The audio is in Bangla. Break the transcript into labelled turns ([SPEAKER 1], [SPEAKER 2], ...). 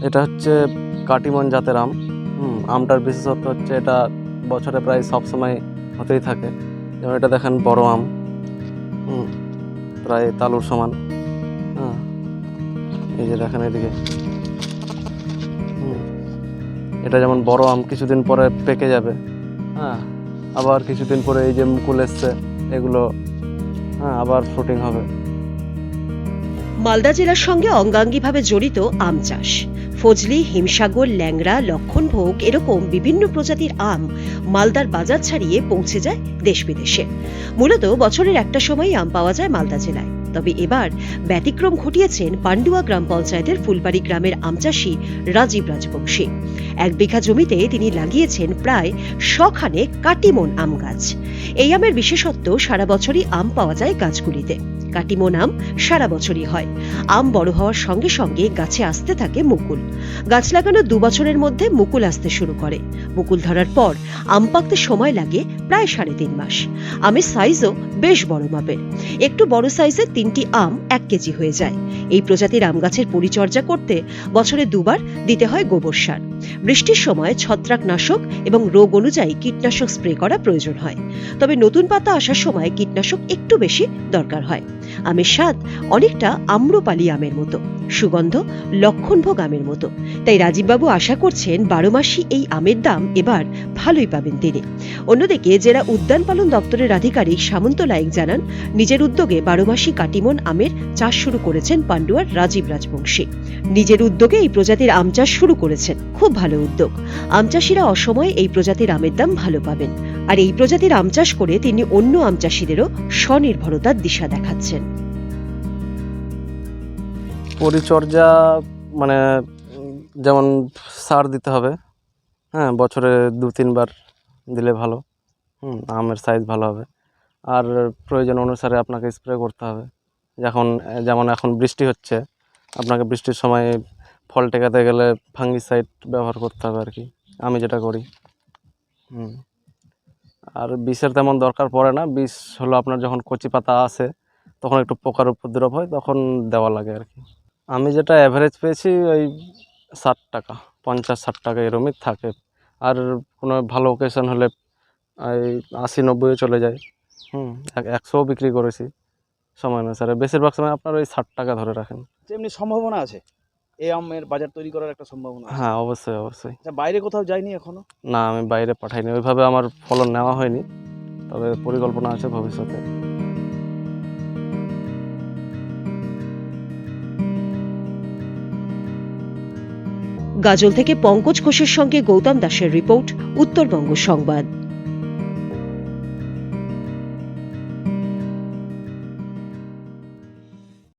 [SPEAKER 1] এটা হচ্ছে কাটিমন জাতের আম। আমটার বিশেষত্ব হচ্ছে এটা বছরে প্রায় সবসময় হতেই থাকে। যেমন এটা দেখেন বড় আম, প্রায় তালুর সমান। হ্যাঁ, এই যে দেখেন এদিকে, এটা যেমন বড় আম কিছুদিন পরে পেকে যাবে। হ্যাঁ, আবার কিছুদিন পরে এই যে মুকুল এসছে এগুলো, আবার ফ্রুটিং হবে।
[SPEAKER 2] মালদা জেলার সঙ্গে অঙ্গাঙ্গিভাবে জড়িত আম চাষ। ফজলি, হিমসাগর, ল্যাংড়া, লক্ষণভোগ এরকম বিভিন্ন প্রজাতির আম মালদার বাজার ছাড়িয়ে পৌঁছে যায় দেশ বিদেশে। মূলত বছরের একটা সময়ই আম পাওয়া যায় মালদা জেলায়। তবে এবার ব্যতিক্রম ঘটিয়েছেন পান্ডুয়া গ্রাম পঞ্চায়েতের ফুলবাড়ি গ্রামের আম চাষী রাজীব রাজবংশী। 1 বিঘা জমিতে তিনি লাগিয়েছেন প্রায় 100 খানেক কাটিমন আম গাছ। এই আমের বিশেষত্ব, সারা বছরই আম পাওয়া যায় গাছগুলিতে। কাটিমন আম সারা বছরই হয়। আম বড় হওয়ার সঙ্গে সঙ্গে গাছে আসতে থাকে মুকুল। গাছ লাগানো 2 বছরের মধ্যে মুকুল আসতে শুরু করে। মুকুল ধরার পর আম পাকতে সময় লাগে প্রায় 3.5 মাস। আমের সাইজও বেশ বড় মাপের। একটু বড় সাইজের 3টি আম 1 কেজি হয়ে যায়। এই প্রজাতির আম গাছের পরিচর্যা করতে বছরে 2 বার দিতে হয় গোবর সার। বৃষ্টির সময় ছত্রাকনাশক এবং রোগ অনুযায়ী কীটনাশক স্প্রে করা প্রয়োজন হয়। তবে নতুন পাতা আসার সময় কীটনাশক একটু বেশি দরকার হয়। আমের স্বাদ অনেকটা আম্রপালি আমের মতো, সুগন্ধ লক্ষণভোগ আমের মতো। তাই রাজীববাবু আশা করছেন 12 মাসই এই আমের দাম এবার ভালোই পাবেন তিনি। অন্যদিকে জেলা উদ্যান পালন দপ্তরের আধিকারিক সামন্ত লায়েক জানান, নিজের উদ্যোগে 12 মাসই কাটিমন আমের চাষ শুরু করেছেন পান্ডুয়ার রাজীব রাজবংশী। নিজের উদ্যোগে এই প্রজাতির আম চাষ শুরু করেছেন, খুব ভালো উদ্যোগ। আম চাষিরা অসময়ে এই প্রজাতির আমের দাম ভালো পাবেন। আর এই প্রজাতির আম চাষ করে তিনি অন্য আম চাষিদেরও স্বনির্ভরতার দিশা দেখাচ্ছেন।
[SPEAKER 1] পরিচর্যা মানে যেমন সার দিতে হবে, বছরে 2-3 বার দিলে ভালো। আমের সাইজ ভালো হবে। আর প্রয়োজন অনুসারে আপনাকে স্প্রে করতে হবে। যেমন এখন বৃষ্টি হচ্ছে, আপনাকে বৃষ্টির সময় ফল টেকাতে গেলে ফাঙ্গিসাইড ব্যবহার করতে হবে আর কি, আমি যেটা করি। আর বিষের তেমন দরকার পড়ে না। বিষ হলো আপনার যখন কচি পাতা আসে তখন একটু পোকার উপদ্রব হয়, তখন দেওয়া লাগে আর কি। আমি যেটা অ্যাভারেজ পেয়েছি ওই 60 টাকা, 50-60 টাকা এরমই থাকে। আর কোনো ভালো ওকেশন হলে এই 80-90 চলে যায়। 100 বিক্রি করেছি সময় অনুসারে। বেশিরভাগ সময় আপনার ওই 60 টাকা ধরে রাখেন।
[SPEAKER 3] এমনি সম্ভাবনা আছে এই আমের বাজার তৈরি করার একটা সম্ভাবনা আছে?
[SPEAKER 1] হ্যাঁ, অবশ্যই অবশ্যই।
[SPEAKER 3] বাইরে কোথাও যায়নি এখনো?
[SPEAKER 1] না, আমি বাইরে পাঠাইনি, ওইভাবে আমার ফলন নেওয়া হয়নি, তবে পরিকল্পনা আছে ভবিষ্যতে।
[SPEAKER 2] গাজল থেকে পঙ্কজ ঘোষের সঙ্গে গৌতম দাসের রিপোর্ট, উত্তরবঙ্গ সংবাদ।